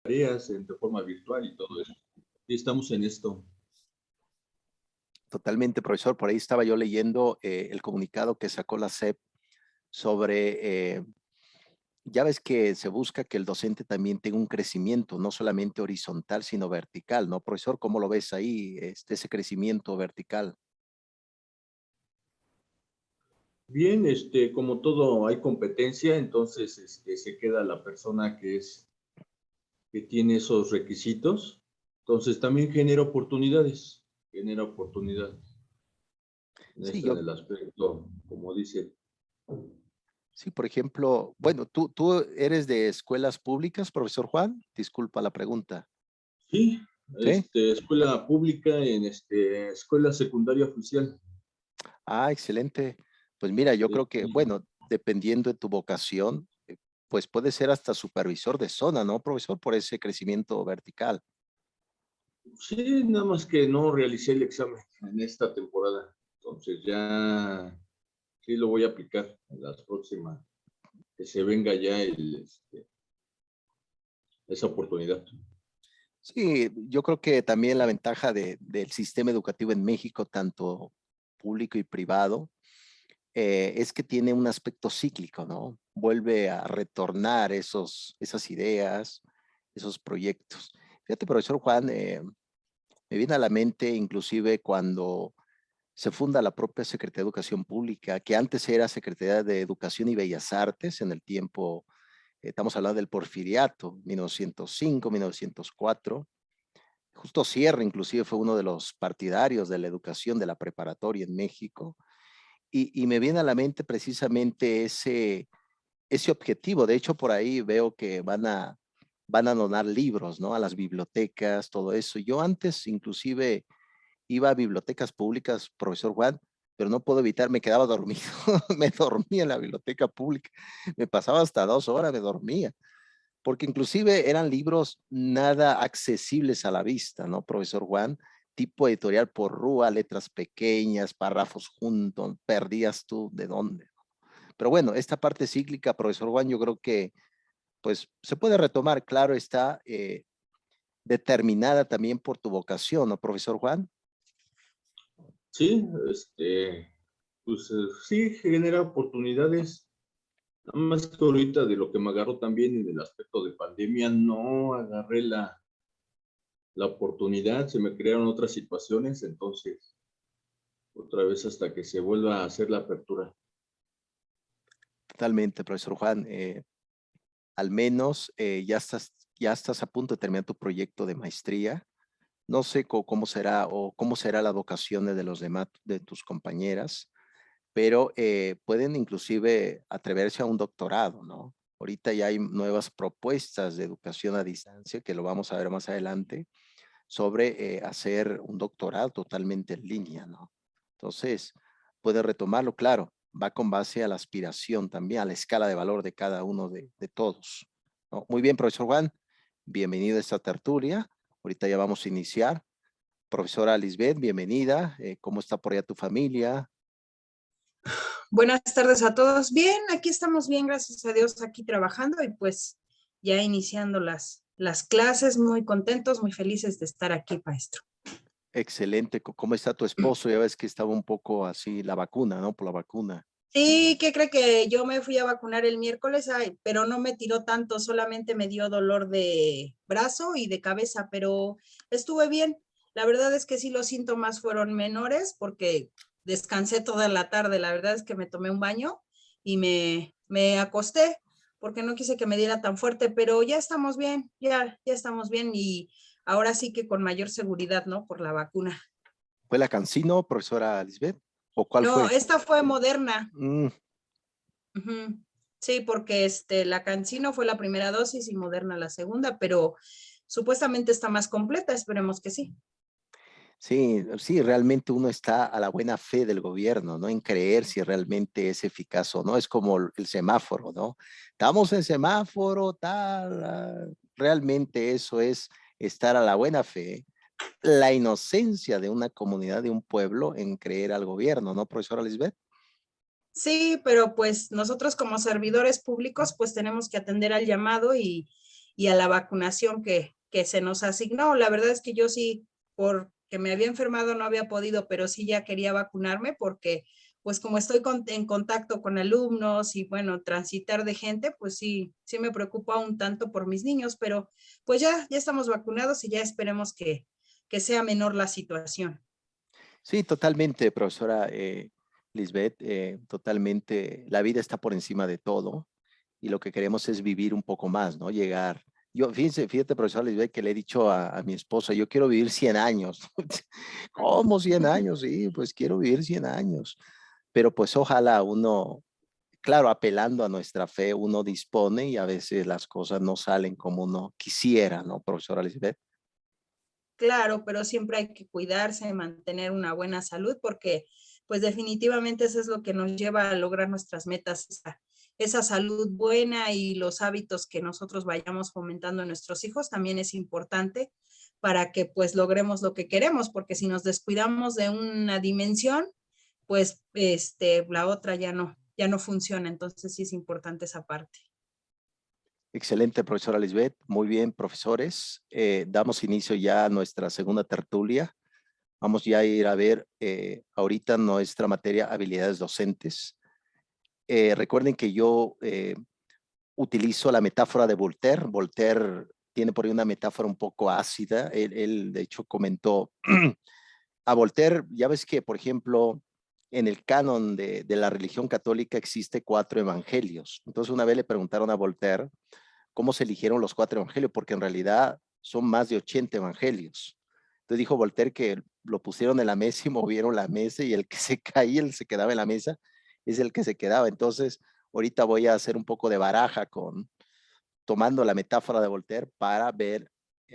tareas de forma virtual y todo eso. Y estamos en esto. Totalmente, profesor. Por ahí estaba yo leyendo el comunicado que sacó la SEP sobre, ya ves que se busca que el docente también tenga un crecimiento, no solamente horizontal, sino vertical, ¿no, profesor? ¿Cómo lo ves ahí, ese crecimiento vertical? Bien, como todo hay competencia, entonces se queda la persona que tiene esos requisitos. Entonces también genera oportunidades. En Sí, en el aspecto, como dice. sí, por ejemplo, bueno, tú eres de escuelas públicas, profesor Juan, disculpa la pregunta, Sí, ¿sí? escuela pública en escuela secundaria oficial. Ah, excelente. Pues mira, yo Sí, creo que, bueno, dependiendo de tu vocación, pues puede ser hasta supervisor de zona, ¿no, profesor? Por ese crecimiento vertical. sí, nada más que no realicé el examen en esta temporada. Entonces ya sí lo voy a aplicar en las próximas, que se venga ya esa oportunidad. Sí, yo creo que también la ventaja del sistema educativo en México, tanto público y privado, es que tiene un aspecto cíclico, ¿no? Vuelve a retornar esas ideas, esos proyectos. Fíjate, profesor Juan, me viene a la mente inclusive cuando se funda la propia Secretaría de Educación Pública, que antes era Secretaría de Educación y Bellas Artes en el tiempo, estamos hablando del Porfiriato, 1905, 1904. Justo Sierra inclusive fue uno de los partidarios de la educación de la preparatoria en México. Y me viene a la mente precisamente ese objetivo. De hecho, por ahí veo que van a donar libros, ¿no? A las bibliotecas, todo eso. Yo antes inclusive iba a bibliotecas públicas, profesor Juan, pero no puedo evitar, me quedaba dormido, me dormía en la biblioteca pública, me pasaba hasta 2 horas, me dormía, porque inclusive eran libros nada accesibles a la vista, ¿no, profesor Juan? Tipo editorial por rúa, letras pequeñas, párrafos juntos, perdías tú de dónde. Pero bueno, esta parte cíclica, profesor Juan, yo creo que pues se puede retomar, claro, está determinada también por tu vocación, ¿no, profesor Juan? Sí, pues sí genera oportunidades. Nada más que ahorita de lo que me agarró también y del aspecto de pandemia, no agarré la oportunidad, se me crearon otras situaciones, entonces otra vez hasta que se vuelva a hacer la apertura. Totalmente, profesor Juan. Al menos ya estás a punto de terminar tu proyecto de maestría. No sé cómo será o cómo será la vocación de los demás, de tus compañeras, pero pueden inclusive atreverse a un doctorado, ¿no? Ahorita ya hay nuevas propuestas de educación a distancia, que lo vamos a ver más adelante, sobre hacer un doctorado totalmente en línea, ¿no? Entonces, puede retomarlo, claro, va con base a la aspiración también, a la escala de valor de cada uno de todos, ¿no? Muy bien, profesor Juan, bienvenido a esta tertulia. Ahorita ya vamos a iniciar. Profesora Lisbeth, bienvenida. ¿Cómo está por allá tu familia? Buenas tardes a todos. Bien, aquí estamos bien, gracias a Dios, aquí trabajando y pues ya iniciando las clases, muy contentos, muy felices de estar aquí, maestro. Excelente. ¿Cómo está tu esposo? Ya ves que estaba un poco así la vacuna, ¿no? Por la vacuna. Sí, ¿qué cree que yo me fui a vacunar el miércoles, pero no me tiró tanto, solamente me dio dolor de brazo y de cabeza, pero estuve bien. La verdad es que sí, los síntomas fueron menores porque descansé toda la tarde. La verdad es que me tomé un baño y me acosté porque no quise que me diera tan fuerte, pero ya estamos bien, ya estamos bien y ahora sí que con mayor seguridad, ¿no? Por la vacuna. ¿Fue la Cancino, profesora Lisbeth? ¿O cuál No, fue? esta fue Moderna. Mm, Ujú. Sí, porque la Cancino fue la primera dosis y Moderna la segunda, pero supuestamente está más completa, esperemos que sí. sí, sí, realmente uno está a la buena fe del gobierno, ¿no? En creer si realmente es eficaz o no. Es como el semáforo, ¿no? Estamos en semáforo, tal. Realmente eso es estar a la buena fe, la inocencia de una comunidad, de un pueblo en creer al gobierno, ¿no, profesora Lisbeth? Sí, pero pues nosotros como servidores públicos pues tenemos que atender al llamado y a la vacunación que se nos asignó. La verdad es que yo sí, porque me había enfermado, no había podido, pero sí ya quería vacunarme porque pues como estoy en contacto con alumnos y bueno, transitar de gente, pues sí me preocupa un tanto por mis niños, pero pues ya estamos vacunados y ya esperemos que sea menor la situación. Sí, totalmente, profesora Lisbeth, totalmente. La vida está por encima de todo y lo que queremos es vivir un poco más, ¿no? Llegar. Yo, fíjate, profesora Lisbeth, que le he dicho a mi esposa, yo quiero vivir 100 años. ¿Cómo 100 años? Sí, pues quiero vivir 100 años. Pero pues ojalá uno, claro, apelando a nuestra fe, uno dispone y a veces las cosas no salen como uno quisiera, ¿no, profesora Lisbeth? Claro, pero siempre hay que cuidarse, mantener una buena salud, porque pues definitivamente eso es lo que nos lleva a lograr nuestras metas, esa salud buena y los hábitos que nosotros vayamos fomentando en nuestros hijos también es importante para que pues logremos lo que queremos, porque si nos descuidamos de una dimensión, pues la otra ya no funciona, entonces sí es importante esa parte. Excelente, profesora Lisbeth. Muy bien, profesores. Damos inicio ya a nuestra segunda tertulia. Vamos ya a ir a ver ahorita nuestra materia habilidades docentes. Recuerden que yo utilizo la metáfora de Voltaire. Voltaire tiene por ahí una metáfora un poco ácida. Él de hecho, comentó a Voltaire, ya ves que, por ejemplo, en el canon de la religión católica existe 4 evangelios. Entonces, una vez le preguntaron a Voltaire cómo se eligieron los 4 evangelios, porque en realidad son más de 80 evangelios. Entonces dijo Voltaire que lo pusieron en la mesa y movieron la mesa y el que se caía, el que se quedaba en la mesa, es el que se quedaba. Entonces, ahorita voy a hacer un poco de baraja tomando la metáfora de Voltaire para ver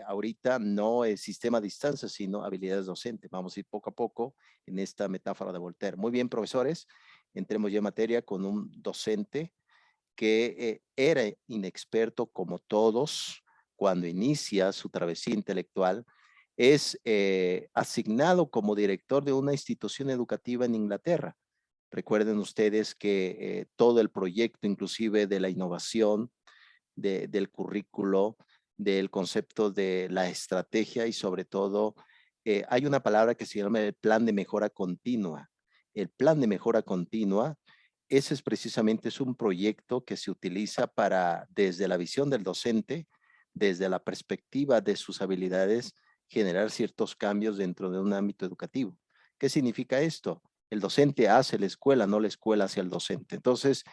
ahorita no el sistema a distancia, sino habilidades docentes. Vamos a ir poco a poco en esta metáfora de Voltaire. Muy bien, profesores, entremos ya en materia con un docente que era inexperto como todos cuando inicia su travesía intelectual, es asignado como director de una institución educativa en Inglaterra. Recuerden ustedes que todo el proyecto, inclusive de la innovación, del currículo, del concepto de la estrategia y sobre todo hay una palabra que se llama el plan de mejora continua. El plan de mejora continua, ese es precisamente es un proyecto que se utiliza para, desde la visión del docente, desde la perspectiva de sus habilidades, generar ciertos cambios dentro de un ámbito educativo. ¿Qué significa esto? El docente hace la escuela, no la escuela hacia el docente. Entonces,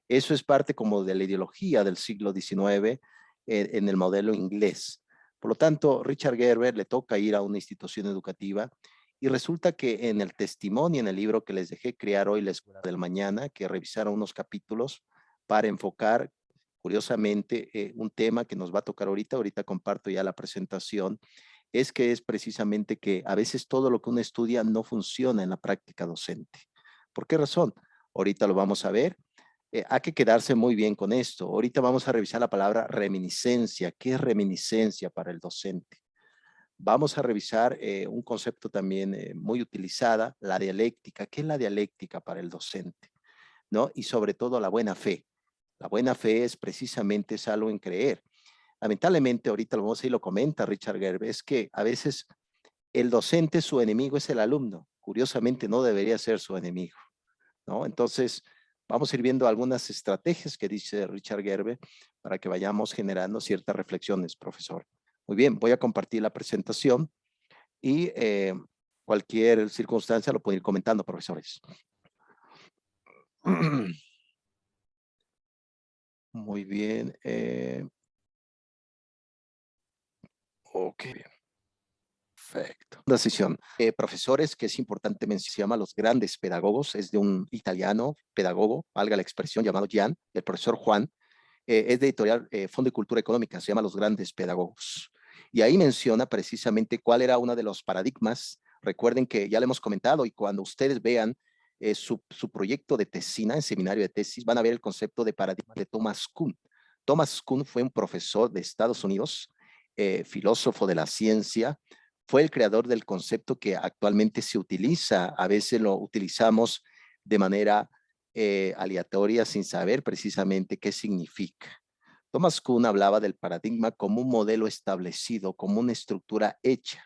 eso es parte como de la ideología del siglo XIX en el modelo inglés. Por lo tanto, Richard Gerber le toca ir a una institución educativa y resulta que en el testimonio, en el libro que les dejé crear hoy, la Escuela del Mañana, que revisaron unos capítulos para enfocar, curiosamente, un tema que nos va a tocar ahorita comparto ya la presentación, es que es precisamente que a veces todo lo que uno estudia no funciona en la práctica docente. ¿Por qué razón? Ahorita lo vamos a ver. Hay que quedarse muy bien con esto. Ahorita vamos a revisar la palabra reminiscencia. ¿Qué es reminiscencia para el docente? Vamos a revisar un concepto también muy utilizada, la dialéctica. ¿Qué es la dialéctica para el docente? ¿No? Y sobre todo la buena fe. La buena fe es precisamente es algo en creer. Lamentablemente, ahorita lo vamos a ir, lo comenta Richard Gerber, es que a veces el docente, su enemigo es el alumno. Curiosamente, no debería ser su enemigo, ¿no? Entonces, vamos a ir viendo algunas estrategias que dice Richard Gerber para que vayamos generando ciertas reflexiones, profesor. Muy bien, voy a compartir la presentación y cualquier circunstancia lo pueden ir comentando, profesores. Muy bien. Ok, bien. Perfecto. Una sesión. Profesores, que es importante mencionar, se llama Los Grandes Pedagogos, es de un italiano pedagogo, valga la expresión, llamado Gian, el profesor Juan, es de editorial Fondo de Cultura Económica, se llama Los Grandes Pedagogos. Y ahí menciona precisamente cuál era uno de los paradigmas. Recuerden que ya le hemos comentado y cuando ustedes vean su proyecto de tesina, en seminario de tesis, van a ver el concepto de paradigma de Thomas Kuhn. Thomas Kuhn fue un profesor de Estados Unidos, filósofo de la ciencia, fue el creador del concepto que actualmente se utiliza, a veces lo utilizamos de manera aleatoria sin saber precisamente qué significa. Thomas Kuhn hablaba del paradigma como un modelo establecido, como una estructura hecha.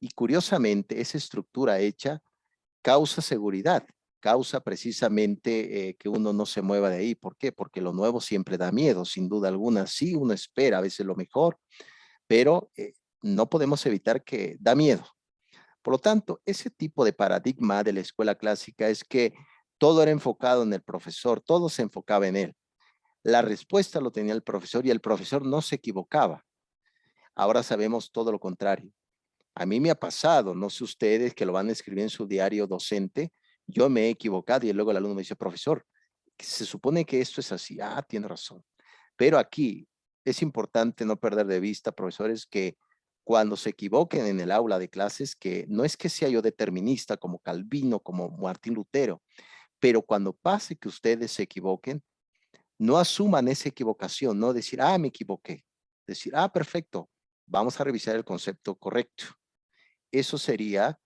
Y curiosamente, esa estructura hecha causa seguridad, causa precisamente que uno no se mueva de ahí. ¿Por qué? Porque lo nuevo siempre da miedo, sin duda alguna. Sí, uno espera a veces lo mejor, pero no podemos evitar que da miedo. Por lo tanto, ese tipo de paradigma de la escuela clásica es que todo era enfocado en el profesor, todo se enfocaba en él. La respuesta lo tenía el profesor y el profesor no se equivocaba. Ahora sabemos todo lo contrario. A mí me ha pasado, no sé ustedes que lo van a escribir en su diario docente, yo me he equivocado y luego el alumno me dice, profesor, se supone que esto es así. Ah, tiene razón. Pero aquí es importante no perder de vista, profesores, que cuando se equivoquen en el aula de clases, que no es que sea yo determinista como Calvino, como Martín Lutero, pero cuando pase que ustedes se equivoquen, no asuman esa equivocación, no decir, ah, me equivoqué. Decir, ah, perfecto, vamos a revisar el concepto correcto. Eso sería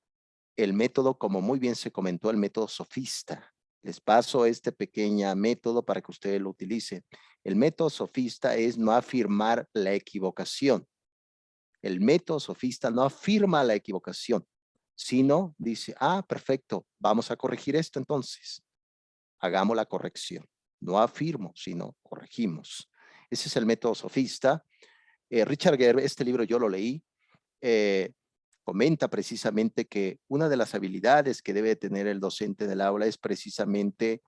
el método, como muy bien se comentó, el método sofista. Les paso este pequeño método para que ustedes lo utilicen. El método sofista es no afirmar la equivocación. El método sofista no afirma la equivocación, sino dice, ah, perfecto, vamos a corregir esto entonces. Hagamos la corrección. No afirmo, sino corregimos. Ese es el método sofista. Richard Gere, este libro yo lo leí, comenta precisamente que una de las habilidades que debe tener el docente del aula es precisamente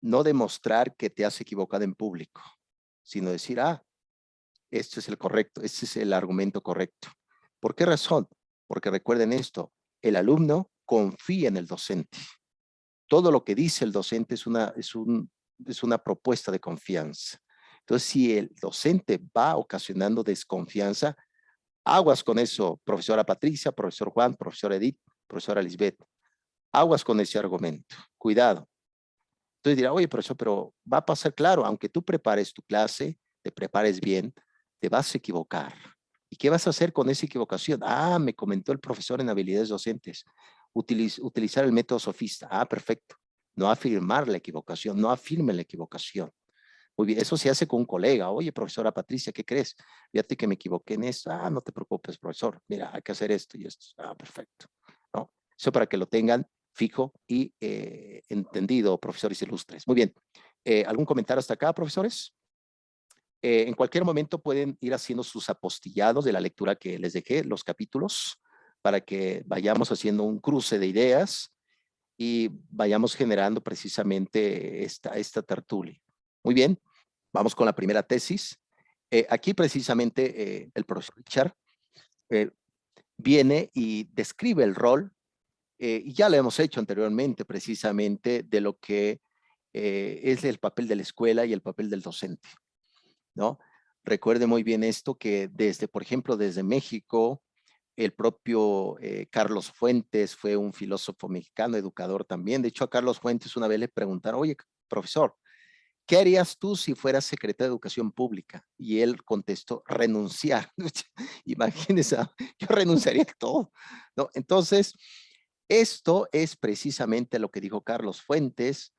no demostrar que te has equivocado en público, sino decir, ah, esto es el correcto, este es el argumento correcto. ¿Por qué razón? Porque recuerden esto, el alumno confía en el docente. Todo lo que dice el docente es una propuesta de confianza. Entonces, si el docente va ocasionando desconfianza, aguas con eso, profesora Patricia, profesor Juan, profesora Edith, profesora Lisbeth. Aguas con ese argumento. Cuidado. Entonces dirá, oye, profesor, pero va a pasar claro, aunque tú prepares tu clase, te prepares bien, te vas a equivocar. ¿Y qué vas a hacer con esa equivocación? Ah, me comentó el profesor en habilidades docentes. Utilizar el método sofista. Ah, perfecto. No afirmar la equivocación, no afirme la equivocación. Muy bien, eso se hace con un colega. Oye, profesora Patricia, ¿qué crees? Fíjate que me equivoqué en esto. Ah, no te preocupes, profesor. Mira, hay que hacer esto y esto. Ah, perfecto. ¿No? Eso para que lo tengan fijo y entendido, profesores ilustres. Muy bien. ¿Algún comentario hasta acá, profesores? En cualquier momento pueden ir haciendo sus apostillados de la lectura que les dejé, los capítulos, para que vayamos haciendo un cruce de ideas y vayamos generando precisamente esta tertulia. Muy bien, vamos con la primera tesis. Aquí precisamente el profesor Richard viene y describe el rol, y ya lo hemos hecho anteriormente precisamente, de lo que es el papel de la escuela y el papel del docente, ¿no? Recuerde muy bien esto, que desde, por ejemplo, desde México, el propio Carlos Fuentes fue un filósofo mexicano, educador también. De hecho, a Carlos Fuentes una vez le preguntaron, oye, profesor, ¿qué harías tú si fueras secretario de Educación Pública? Y él contestó, renunciar. Imagínense, yo renunciaría a todo, ¿no? Entonces, esto es precisamente lo que dijo Carlos Fuentes,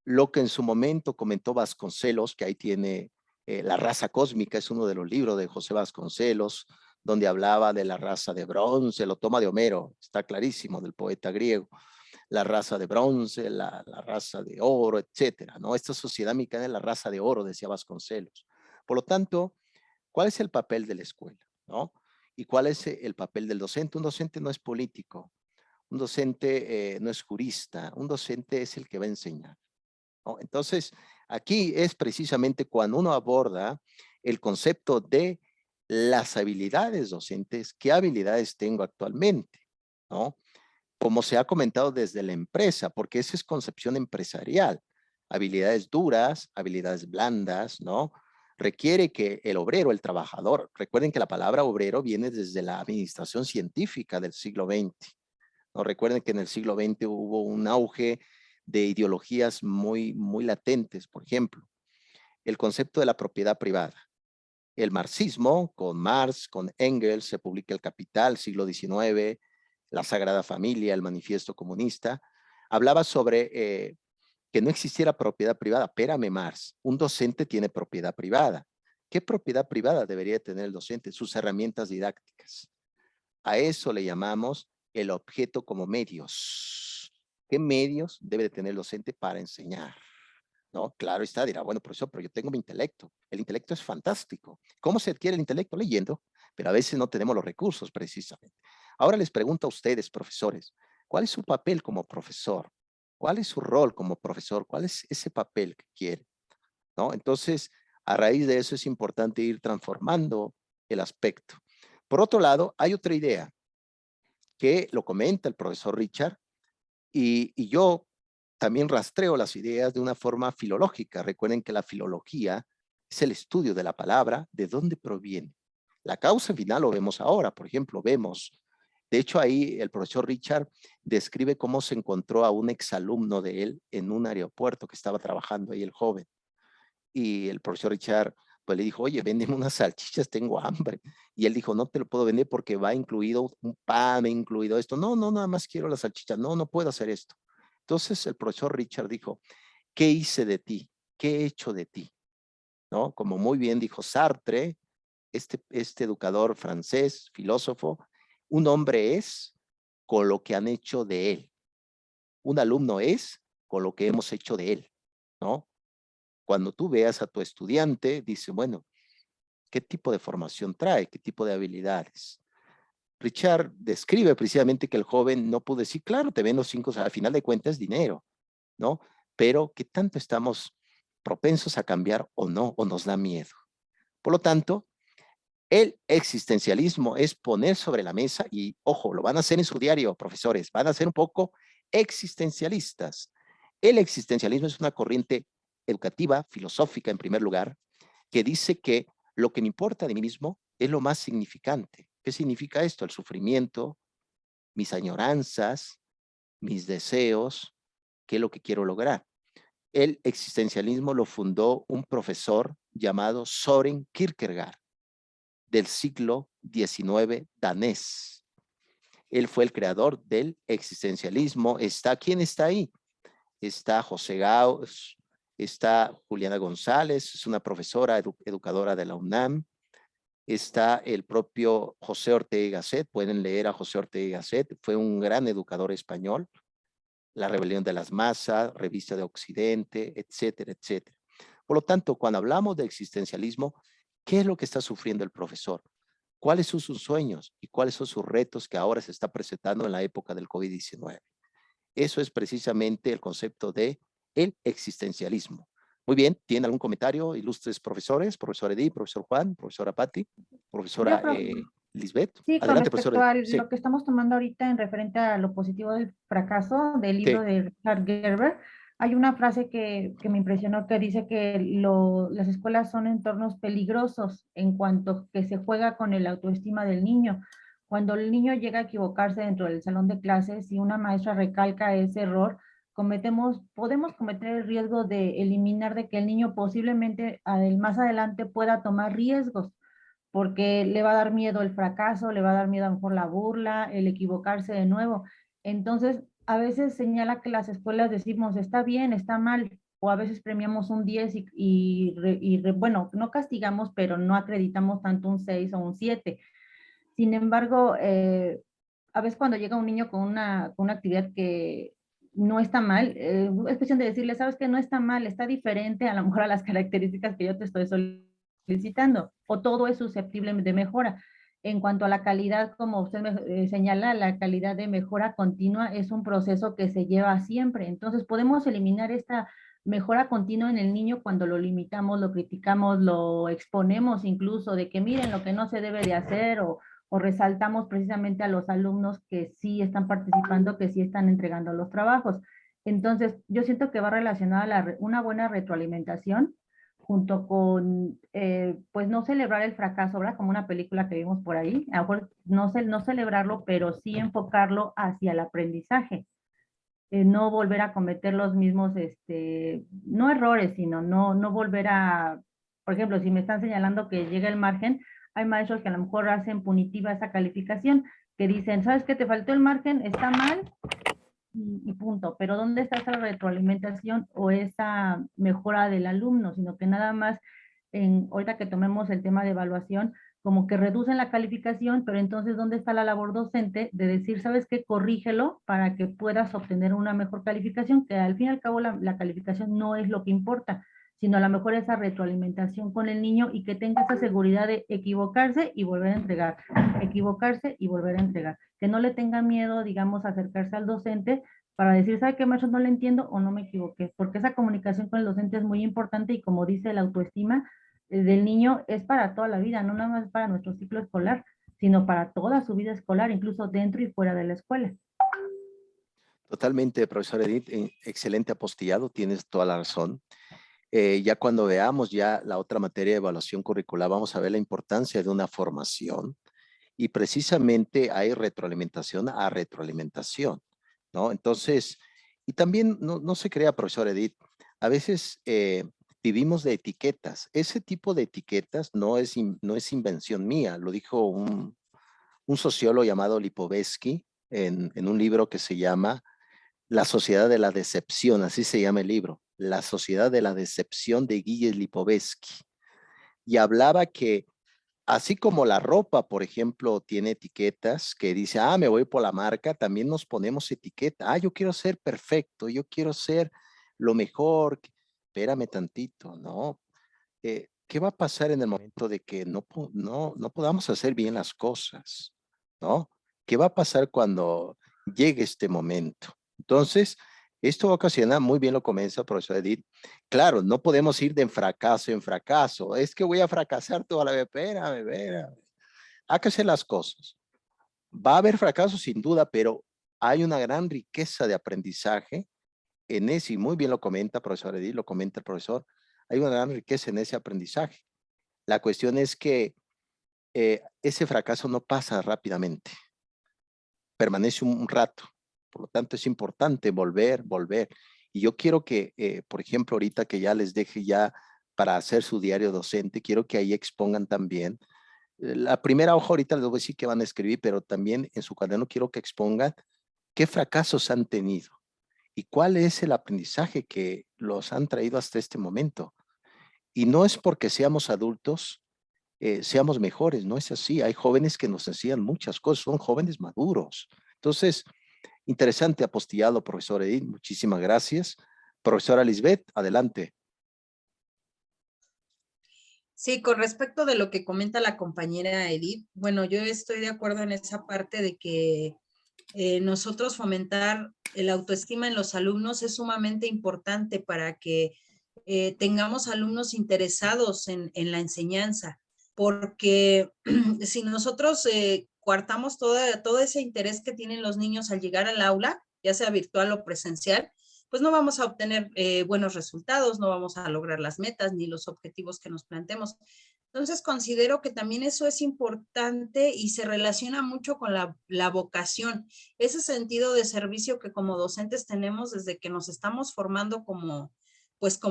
lo que en su momento comentó Vasconcelos, que ahí tiene La raza cósmica, es uno de los libros de José Vasconcelos, donde hablaba de la raza de bronce, lo toma de Homero, está clarísimo, del poeta griego, la raza de bronce, la raza de oro, etcétera, ¿no? Esta sociedad mexicana es la raza de oro, decía Vasconcelos. Por lo tanto, ¿cuál es el papel de la escuela, no? ¿Y cuál es el papel del docente? Un docente no es político, un docente no es jurista, un docente es el que va a enseñar, ¿no? Entonces, aquí es precisamente cuando uno aborda el concepto de las habilidades docentes, ¿qué habilidades tengo actualmente? ¿No? Como se ha comentado desde la empresa, porque esa es concepción empresarial. Habilidades duras, habilidades blandas, ¿no? Requiere que el obrero, el trabajador, recuerden que la palabra obrero viene desde la administración científica del siglo XX, ¿no? Recuerden que en el siglo XX hubo un auge de ideologías muy, muy latentes, por ejemplo, el concepto de la propiedad privada. El marxismo, con Marx, con Engels, se publica El Capital, siglo XIX, La Sagrada Familia, el Manifiesto Comunista, hablaba sobre que no existiera propiedad privada. Espérame, Mars, un docente tiene propiedad privada. ¿Qué propiedad privada debería tener el docente? Sus herramientas didácticas. A eso le llamamos el objeto como medios. ¿Qué medios debe de tener el docente para enseñar? ¿No? Claro está, dirá, bueno, profesor, pero yo tengo mi intelecto. El intelecto es fantástico. ¿Cómo se adquiere el intelecto? Leyendo, pero a veces no tenemos los recursos precisamente. Ahora les pregunto a ustedes, profesores, ¿cuál es su papel como profesor? ¿Cuál es su rol como profesor? ¿Cuál es ese papel que quiere? ¿No? Entonces, a raíz de eso es importante ir transformando el aspecto. Por otro lado, hay otra idea que lo comenta el profesor Richard y yo también rastreo las ideas de una forma filológica. Recuerden que la filología es el estudio de la palabra, de dónde proviene. La causa final lo vemos ahora, por ejemplo, de hecho ahí el profesor Richard describe cómo se encontró a un exalumno de él en un aeropuerto que estaba trabajando ahí el joven. Y el profesor Richard pues le dijo, oye, véndeme unas salchichas, tengo hambre. Y él dijo, no te lo puedo vender porque va incluido un pan, incluido esto. No, no, nada más quiero las salchichas. No, no puedo hacer esto. Entonces el profesor Richard dijo, ¿qué hice de ti? ¿Qué he hecho de ti? ¿No? Como muy bien dijo Sartre, este educador francés, filósofo, un hombre es con lo que han hecho de él. Un alumno es con lo que hemos hecho de él, ¿no? Cuando tú veas a tu estudiante, dice, bueno, ¿qué tipo de formación trae? ¿Qué tipo de habilidades? Richard describe precisamente que el joven no pudo decir, claro, te ven los 5, al final de cuentas dinero, ¿no? Pero ¿qué tanto estamos propensos a cambiar o no, o nos da miedo? Por lo tanto, el existencialismo es poner sobre la mesa, y ojo, lo van a hacer en su diario, profesores, van a ser un poco existencialistas. El existencialismo es una corriente educativa, filosófica en primer lugar, que dice que lo que me importa de mí mismo es lo más significante. ¿Qué significa esto? El sufrimiento, mis añoranzas, mis deseos, qué es lo que quiero lograr. El existencialismo lo fundó un profesor llamado Søren Kierkegaard, del siglo XIX danés. Él fue el creador del existencialismo. ¿Quién está ahí? Está José Gauss, está Juliana González, es una profesora educadora de la UNAM, está el propio José Ortega y Gasset, pueden leer a José Ortega y Gasset, fue un gran educador español, La rebelión de las masas, Revista de Occidente, etcétera, etcétera. Por lo tanto, cuando hablamos de existencialismo, ¿qué es lo que está sufriendo el profesor? ¿Cuáles son sus sueños y cuáles son sus retos que ahora se está presentando en la época del COVID-19? Eso es precisamente el concepto de el existencialismo. Muy bien, ¿tienen algún comentario, ilustres profesores? Profesor Edith, profesor Juan, profesora Patti, profesora Lisbeth. Sí, con Adelante, respecto profesor. a Sí, lo que estamos tomando ahorita en referente a lo positivo del fracaso del libro sí. de Richard Gerber, hay una frase que me impresionó que dice que las escuelas son entornos peligrosos en cuanto que se juega con el autoestima del niño. Cuando el niño llega a equivocarse dentro del salón de clases y una maestra recalca ese error, podemos cometer el riesgo de eliminar de que el niño posiblemente más adelante pueda tomar riesgos porque le va a dar miedo el fracaso, le va a dar miedo a lo mejor la burla, el equivocarse de nuevo. Entonces, a veces señala que las escuelas decimos, está bien, está mal, o a veces premiamos un 10 bueno, no castigamos, pero no acreditamos tanto un 6 o un 7. Sin embargo, a veces cuando llega un niño con una actividad que no está mal, es cuestión de decirle, sabes que no está mal, está diferente a lo mejor a las características que yo te estoy solicitando, o todo es susceptible de mejora. En cuanto a la calidad, como usted señala, la calidad de mejora continua es un proceso que se lleva siempre. Entonces, podemos eliminar esta mejora continua en el niño cuando lo limitamos, lo criticamos, lo exponemos incluso de que miren lo que no se debe de hacer o resaltamos precisamente a los alumnos que sí están participando, que sí están entregando los trabajos. Entonces, yo siento que va relacionada a una buena retroalimentación junto con, pues, no celebrar el fracaso, ¿verdad? Como una película que vimos por ahí. A lo mejor no celebrarlo, pero sí enfocarlo hacia el aprendizaje. No volver a cometer los mismos, no errores, sino no volver a, por ejemplo, si me están señalando que llega el margen, hay maestros que a lo mejor hacen punitiva esa calificación, que dicen, ¿sabes qué? Te faltó el margen, está mal, y punto. Pero ¿dónde está esa retroalimentación o esa mejora del alumno? Sino que nada más, ahorita que tomemos el tema de evaluación, como que reducen la calificación, pero entonces ¿dónde está la labor docente de decir, sabes qué, corrígelo para que puedas obtener una mejor calificación? Que al fin y al cabo la calificación no es lo que importa, sino a lo mejor esa retroalimentación con el niño y que tenga esa seguridad de equivocarse y volver a entregar, equivocarse y volver a entregar. Que no le tenga miedo, digamos, a acercarse al docente para decir, ¿sabe qué, maestro? No le entiendo o no me equivoqué, porque esa comunicación con el docente es muy importante y como dice la autoestima del niño es para toda la vida, no nada más para nuestro ciclo escolar, sino para toda su vida escolar, incluso dentro y fuera de la escuela. Totalmente, profesor Edith, excelente apostillado, tienes toda la razón. Ya cuando veamos ya la otra materia de evaluación curricular, vamos a ver la importancia de una formación y precisamente hay retroalimentación a retroalimentación, ¿no? Entonces, y también no se crea, profesor Edith, a veces vivimos de etiquetas. Ese tipo de etiquetas no es invención mía, lo dijo un sociólogo llamado Lipovetsky en un libro que se llama La sociedad de la decepción, así se llama el libro, La sociedad de la decepción de Gilles Lipovetsky. Y hablaba que así como la ropa, por ejemplo, tiene etiquetas que dice, me voy por la marca, también nos ponemos etiqueta. Yo quiero ser perfecto, yo quiero ser lo mejor. Espérame tantito, ¿no? ¿Qué va a pasar en el momento de que no podamos hacer bien las cosas, ¿no? ¿Qué va a pasar cuando llegue este momento? Entonces, esto va a ocasionar, muy bien lo comienza, profesor Edith. Claro, no podemos ir de fracaso en fracaso. Es que voy a fracasar toda la vez. Espérame. Hay que hacer las cosas. Va a haber fracaso sin duda, pero hay una gran riqueza de aprendizaje en ese, y muy bien lo comenta, profesor Edith, lo comenta el profesor. Hay una gran riqueza en ese aprendizaje. La cuestión es que ese fracaso no pasa rápidamente. Permanece un rato. Por lo tanto, es importante volver. Y yo quiero que, por ejemplo, ahorita que ya les deje ya para hacer su diario docente, quiero que ahí expongan también. La primera hoja ahorita les voy a decir que van a escribir, pero también en su cuaderno quiero que expongan qué fracasos han tenido y cuál es el aprendizaje que los han traído hasta este momento. Y no es porque seamos adultos, seamos mejores, no es así. Hay jóvenes que nos enseñan muchas cosas, son jóvenes maduros. Entonces, interesante apostillado, profesor Edith, muchísimas gracias. Profesora Lisbeth, adelante. Sí, con respecto de lo que comenta la compañera Edith, bueno, yo estoy de acuerdo en esa parte de que nosotros fomentar el autoestima en los alumnos es sumamente importante para que tengamos alumnos interesados en la enseñanza, porque si nosotros coartamos todo ese interés que tienen los niños al llegar al aula, ya sea virtual o presencial, pues no vamos a obtener buenos resultados, no vamos a lograr las metas ni los objetivos que nos planteemos. Entonces considero que también eso es importante y se relaciona mucho con la vocación, ese sentido de servicio que como docentes tenemos desde que nos estamos formando como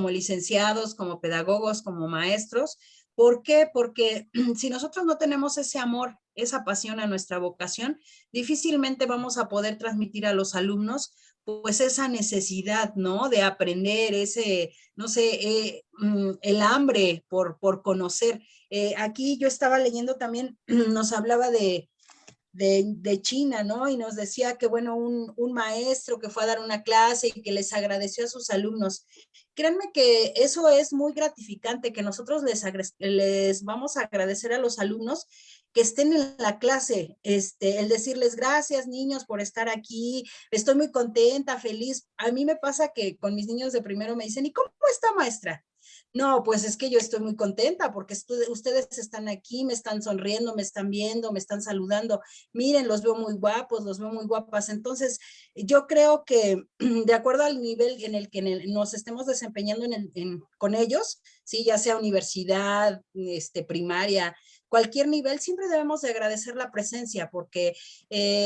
licenciados, como pedagogos, como maestros. ¿Por qué? Porque si nosotros no tenemos ese amor, esa pasión a nuestra vocación, difícilmente vamos a poder transmitir a los alumnos pues esa necesidad, ¿no? De aprender, ese, no sé, el hambre por conocer. Aquí yo estaba leyendo también, nos hablaba de China, ¿no? Y nos decía que, bueno, un maestro que fue a dar una clase y que les agradeció a sus alumnos. Créanme que eso es muy gratificante, que nosotros les vamos a agradecer a los alumnos que estén en la clase, el decirles gracias niños por estar aquí, estoy muy contenta, feliz. A mí me pasa que con mis niños de primero me dicen, ¿y cómo está, maestra? No, pues es que yo estoy muy contenta porque ustedes están aquí, me están sonriendo, me están viendo, me están saludando. Miren, los veo muy guapos, los veo muy guapas. Entonces, yo creo que de acuerdo al nivel en el que nos estemos desempeñando con ellos, sí, ya sea universidad, primaria, cualquier nivel, siempre debemos de agradecer la presencia porque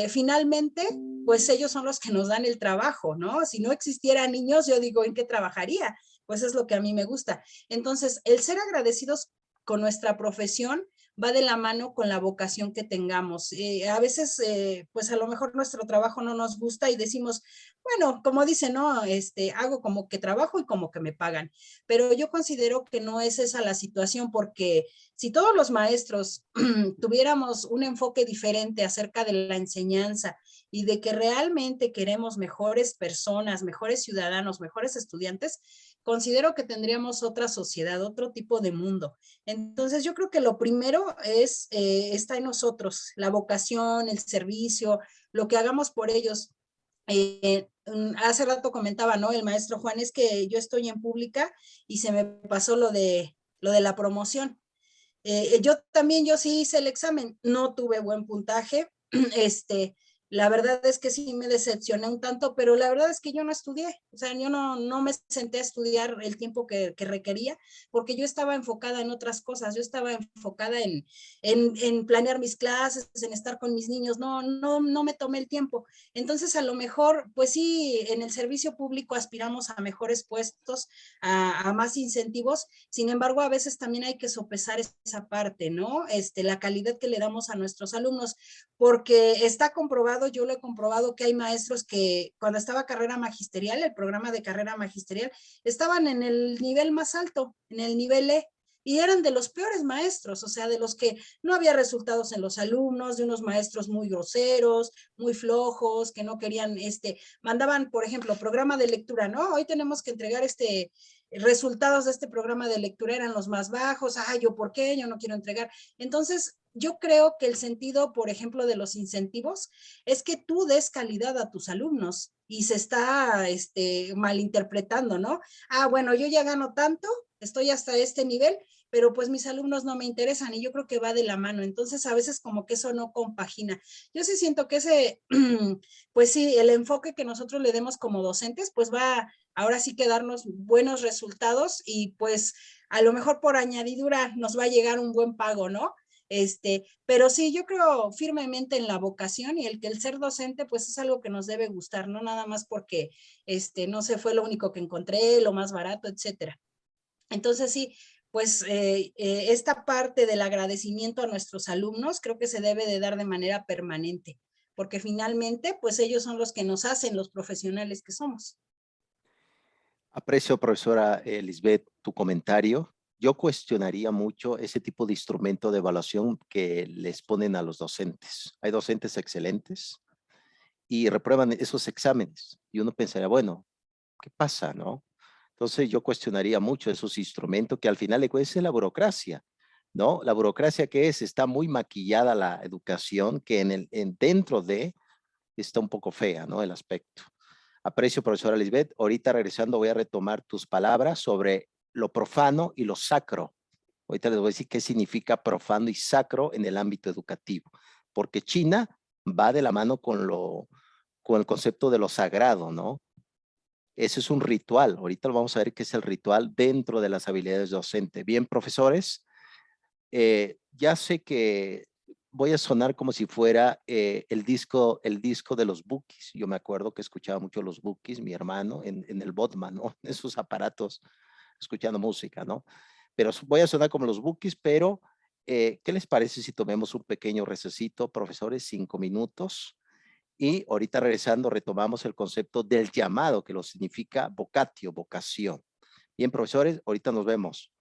finalmente, pues ellos son los que nos dan el trabajo, ¿no? Si no existieran niños, yo digo, ¿en qué trabajaría? Pues es lo que a mí me gusta. Entonces, el ser agradecidos con nuestra profesión, va de la mano con la vocación que tengamos. A veces, pues a lo mejor nuestro trabajo no nos gusta y decimos, bueno, como dicen, ¿no? Hago como que trabajo y como que me pagan. Pero yo considero que no es esa la situación, porque si todos los maestros tuviéramos un enfoque diferente acerca de la enseñanza y de que realmente queremos mejores personas, mejores ciudadanos, mejores estudiantes, considero que tendríamos otra sociedad, otro tipo de mundo. Entonces yo creo que lo primero está en nosotros, la vocación, el servicio, lo que hagamos por ellos. Hace rato comentaba, ¿no? El maestro Juan, es que yo estoy en pública y se me pasó lo de la promoción. Yo sí hice el examen, no tuve buen puntaje, la verdad es que sí me decepcioné un tanto, pero la verdad es que yo no estudié, o sea, yo no me senté a estudiar el tiempo que requería, porque yo estaba enfocada en otras cosas, yo estaba enfocada en planear mis clases, en estar con mis niños, no me tomé el tiempo. Entonces, a lo mejor, pues sí, en el servicio público aspiramos a mejores puestos, a más incentivos, sin embargo, a veces también hay que sopesar esa parte, ¿no? La calidad que le damos a nuestros alumnos, porque está comprobado, yo lo he comprobado, que hay maestros que cuando estaba carrera magisterial, el programa de carrera magisterial, estaban en el nivel más alto, en el nivel E, y eran de los peores maestros, o sea, de los que no había resultados en los alumnos, de unos maestros muy groseros, muy flojos, que no querían, mandaban, por ejemplo, programa de lectura, ¿no? Hoy tenemos que entregar resultados de este programa de lectura eran los más bajos, yo por qué, yo no quiero entregar. Entonces, yo creo que el sentido, por ejemplo, de los incentivos es que tú des calidad a tus alumnos y se está malinterpretando, ¿no? Bueno, yo ya gano tanto, estoy hasta este nivel, pero pues mis alumnos no me interesan y yo creo que va de la mano. Entonces, a veces como que eso no compagina. Yo sí siento que pues sí, el enfoque que nosotros le demos como docentes, pues va ahora sí que darnos buenos resultados y pues a lo mejor por añadidura nos va a llegar un buen pago, ¿no? Pero sí, yo creo firmemente en la vocación y el ser docente, pues es algo que nos debe gustar, no nada más porque, no sé, fue lo único que encontré, lo más barato, etcétera. Entonces sí, pues esta parte del agradecimiento a nuestros alumnos creo que se debe de dar de manera permanente, porque finalmente, pues ellos son los que nos hacen los profesionales que somos. Aprecio, profesora Lisbeth, tu comentario. Yo cuestionaría mucho ese tipo de instrumento de evaluación que les ponen a los docentes. Hay docentes excelentes y reprueban esos exámenes. Y uno pensaría, bueno, ¿qué pasa, no? Entonces yo cuestionaría mucho esos instrumentos que al final le cuesta la burocracia, ¿no? La burocracia que está muy maquillada la educación, que dentro de está un poco fea, ¿no? El aspecto. Aprecio, profesora Lisbeth. Ahorita regresando voy a retomar tus palabras sobre lo profano y lo sacro. Ahorita les voy a decir qué significa profano y sacro en el ámbito educativo, porque China va de la mano con el concepto de lo sagrado, ¿no? Ese es un ritual. Ahorita lo vamos a ver qué es el ritual dentro de las habilidades docentes. Bien, profesores, ya sé que voy a sonar como si fuera el disco de los Bukis. Yo me acuerdo que escuchaba mucho los Bukis, mi hermano, en el Botman, ¿no? En sus aparatos, escuchando música, ¿no? Pero voy a sonar como los Bukis, pero ¿qué les parece si tomemos un pequeño recesito, profesores, 5 minutos? Y ahorita regresando retomamos el concepto del llamado, que lo significa vocatio, vocación. Bien, profesores, ahorita nos vemos.